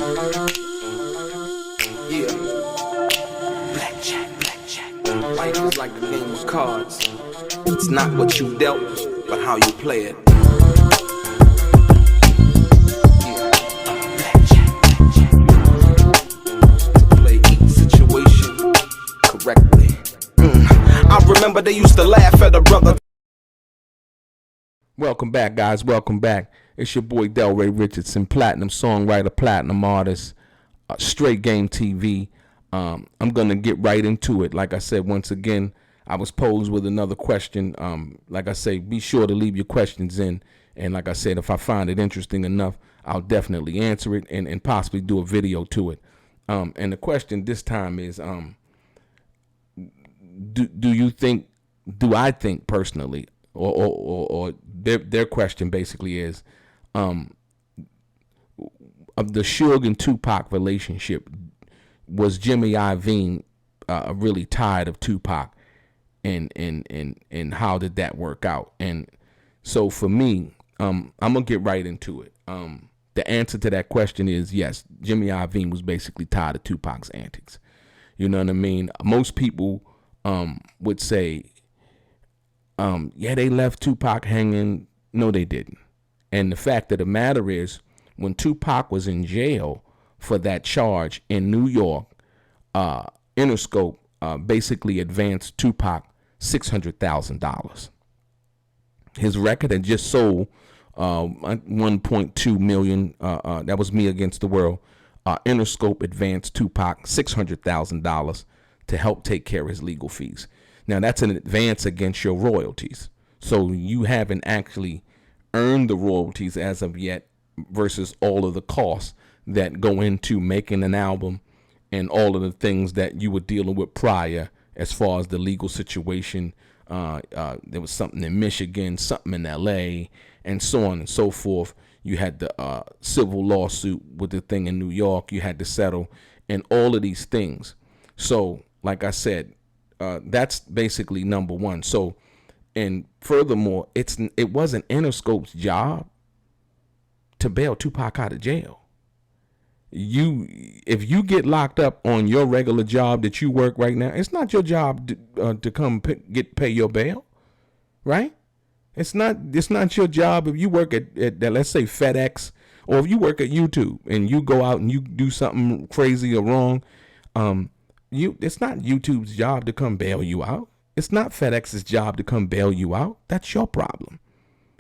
Yeah. Blackjack. Life is like a game of cards. It's not what you dealt, but how you play it. Yeah. Blackjack. To play each situation correctly. I remember they used to laugh at a brother. Welcome back, guys. Welcome back. It's your boy DeLRAY Richardson, platinum songwriter, platinum artist, StraightGameTV. I'm gonna get right into it. Like I said, once again, I was posed with another question. Like I say, be sure to leave your questions in. And like I said, if I find it interesting enough, I'll definitely answer it and possibly do a video to it. And the question this time is, do I think personally, or their question basically is, of the Suge and Tupac relationship, was Jimmy Iovine really tired of Tupac, and how did that work out? And so for me, I'm gonna get right into it. The answer to that question is yes. Jimmy Iovine was basically tired of Tupac's antics. You know what I mean? Most people would say, yeah, they left Tupac hanging. No, they didn't. And the fact of the matter is, when Tupac was in jail for that charge in New York, Interscope basically advanced Tupac $600,000. His record had just sold 1.2 million. That was Me Against the World. Interscope advanced Tupac $600,000 to help take care of his legal fees. Now, that's an advance against your royalties. So you haven't actually earned the royalties as of yet, versus all of the costs that go into making an album and all of the things that you were dealing with prior as far as the legal situation. There was something in Michigan, something in LA, and so on and so forth. You had the civil lawsuit with the thing in New York. You had to settle, and all of these things. So, like I said, that's basically number one. So, and furthermore, it wasn't Interscope's job to bail Tupac out of jail. If you get locked up on your regular job that you work right now, it's not your job to come pay your bail, right? It's not your job if you work at let's say FedEx, or if you work at YouTube and you go out and you do something crazy or wrong. It's not YouTube's job to come bail you out. It's not FedEx's job to come bail you out. That's your problem.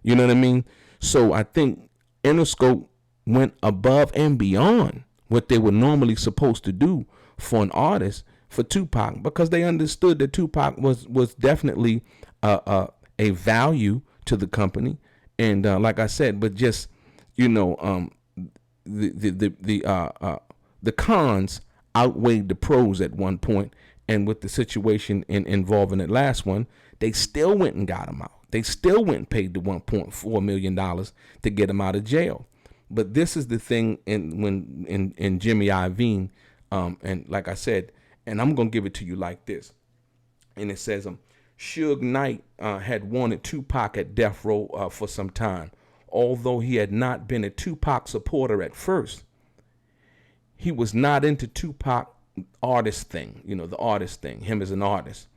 You know what I mean? So I think Interscope went above and beyond what they were normally supposed to do for an artist, for Tupac, because they understood that Tupac was definitely a value to the company. And like I said, but just, you know, the cons outweighed the pros at one point. And with the situation involving the last one, they still went and got him out. They still went and paid the $1.4 million to get him out of jail. But this is the thing in Jimmy Iovine, and like I said, and I'm gonna give it to you like this. And it says, Suge Knight had wanted Tupac at DeathRow for some time. Although he had not been a Tupac supporter at first, he was not into Tupac artist thing, you know, the artist thing, him as an artist.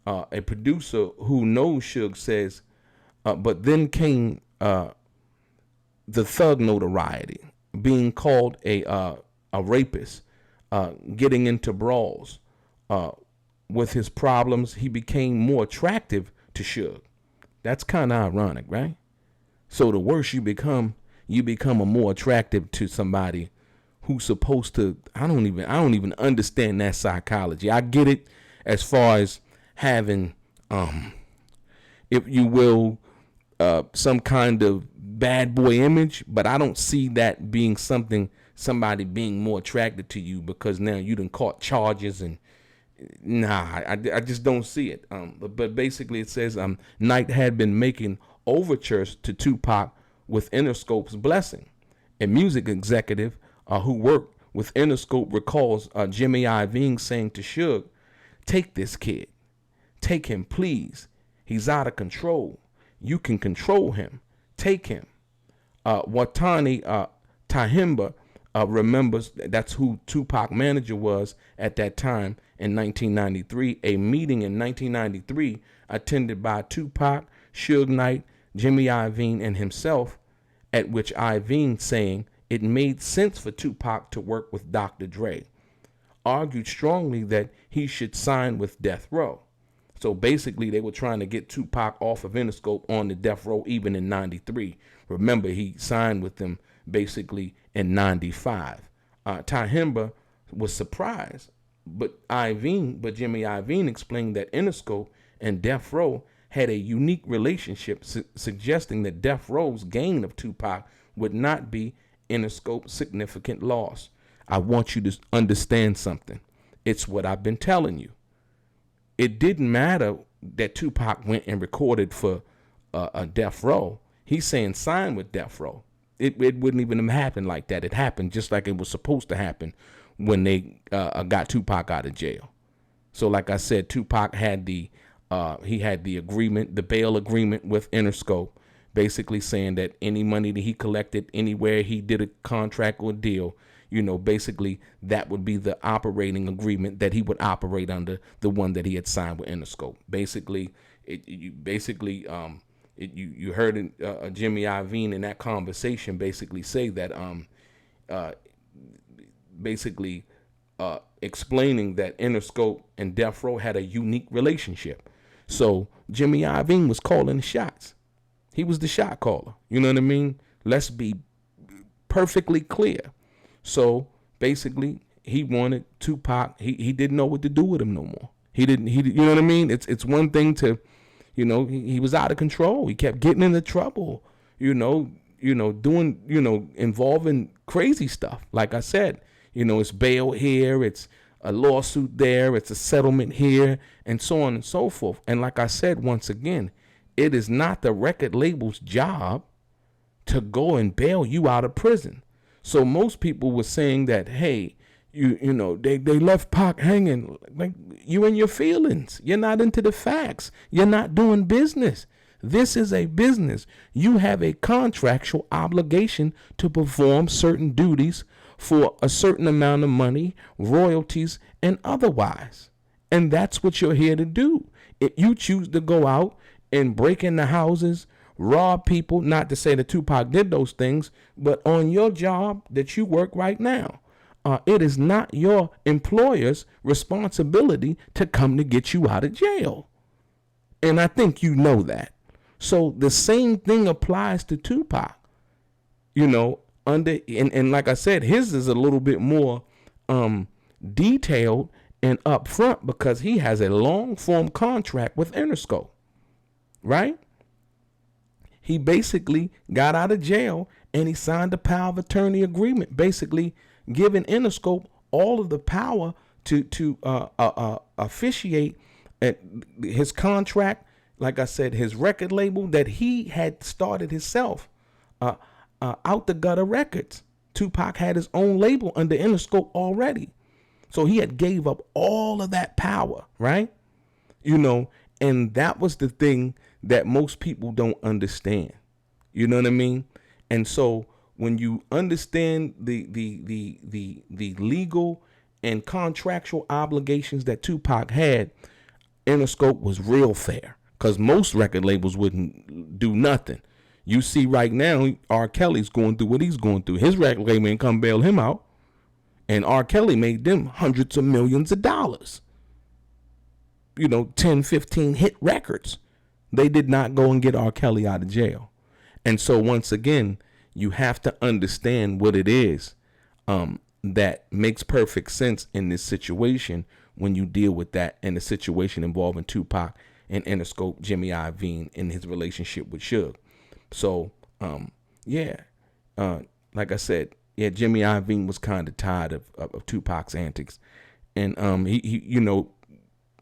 A producer who knows Suge says, but then came the thug notoriety, being called a rapist, getting into brawls. With his problems, he became more attractive to Suge. That's kind of ironic, right? So the worse you become a more attractive to somebody who's supposed to. I don't even understand that psychology. I get it as far as having, if you will, some kind of bad boy image, but I don't see that being somebody being more attracted to you because now you done caught charges and I just don't see it. But basically it says Knight had been making overtures to Tupac with Interscope's blessing. A music executive who worked with Interscope recalls Jimmy Iovine saying to Suge, "Take this kid. Take him, please. He's out of control. You can control him. Take him." Watani Tahimba remembers that's who Tupac manager was at that time in 1993. A meeting in 1993 attended by Tupac, Suge Knight, Jimmy Iovine, and himself, at which Iovine saying it made sense for Tupac to work with Dr. Dre, argued strongly that he should sign with Death Row. So basically, they were trying to get Tupac off of Interscope on the Death Row even in 93. Remember, he signed with them basically in 95. Tahimba was surprised, but Jimmy Iovine explained that Interscope and Death Row had a unique relationship, suggesting that Death Row's gain of Tupac would not be Interscope's significant loss. I want you to understand something. It's what I've been telling you. It didn't matter that Tupac went and recorded for a Death Row. He's saying sign with Death Row. It wouldn't even have happened like that. It happened just like it was supposed to happen when they got Tupac out of jail. So like I said, Tupac had the agreement, the bail agreement with Interscope, basically saying that any money that he collected anywhere he did a contract or deal, basically that would be the operating agreement that he would operate under, the one that he had signed with Interscope. Basically, you heard Jimmy Iovine in that conversation basically say that explaining that Interscope and Death Row had a unique relationship. So Jimmy Iovine was calling the shots. He was the shot caller. You know what I mean? Let's be perfectly clear. So basically, he wanted Tupac. He didn't know what to do with him no more. You know what I mean? It's one thing to, he was out of control. He kept getting into trouble, doing, involving crazy stuff. Like I said, it's bail here, it's a lawsuit there, it's a settlement here, and so on and so forth. And like I said, once again, it is not the record label's job to go and bail you out of prison. So most people were saying that, hey, they left Pac hanging. Like, you in your feelings. You're not into the facts. You're not doing business. This is a business. You have a contractual obligation to perform certain duties for a certain amount of money, royalties, and otherwise. And that's what you're here to do. If you choose to go out and break into houses, rob people, not to say that Tupac did those things, but on your job that you work right now, it is not your employer's responsibility to come to get you out of jail. And I think you know that. So the same thing applies to Tupac, and like I said, his is a little bit more detailed and upfront because he has a long form contract with Interscope, right? He basically got out of jail and he signed a power of attorney agreement, basically giving Interscope all of the power to officiate his contract. Like I said, his record label that he had started himself, Out the Gutter Records. Tupac had his own label under Interscope already. So he had gave up all of that power, right? And that was the thing that most people don't understand. You know what I mean? And so when you understand the legal and contractual obligations that Tupac had, Interscope was real fair because most record labels wouldn't do nothing. You see right now, R. Kelly's going through what he's going through. His record label ain't come bail him out. And R. Kelly made them hundreds of millions of dollars. 10, 15 hit records. They did not go and get R. Kelly out of jail. And so once again, you have to understand what it is that makes perfect sense in this situation when you deal with that in the situation involving Tupac and Interscope, Jimmy Iovine, and his relationship with Suge. So, like I said, Jimmy Iovine was kind of tired of Tupac's antics. And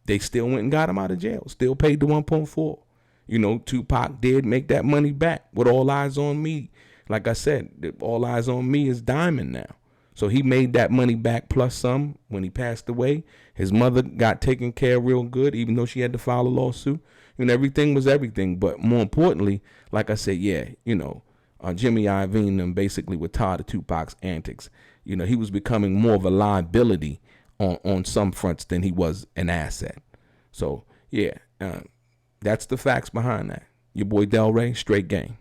they still went and got him out of jail, still paid the 1.4. Tupac did make that money back with All Eyes on Me. Like I said, All Eyes on Me is diamond now. So he made that money back plus some when he passed away. His mother got taken care of real good, even though she had to file a lawsuit. Everything was everything. But more importantly, like I said, Jimmy Iovine and basically were tired of Tupac's antics. he was becoming more of a liability on some fronts than he was an asset. So yeah, that's the facts behind that. Your boy DeLRAY, Straight Game.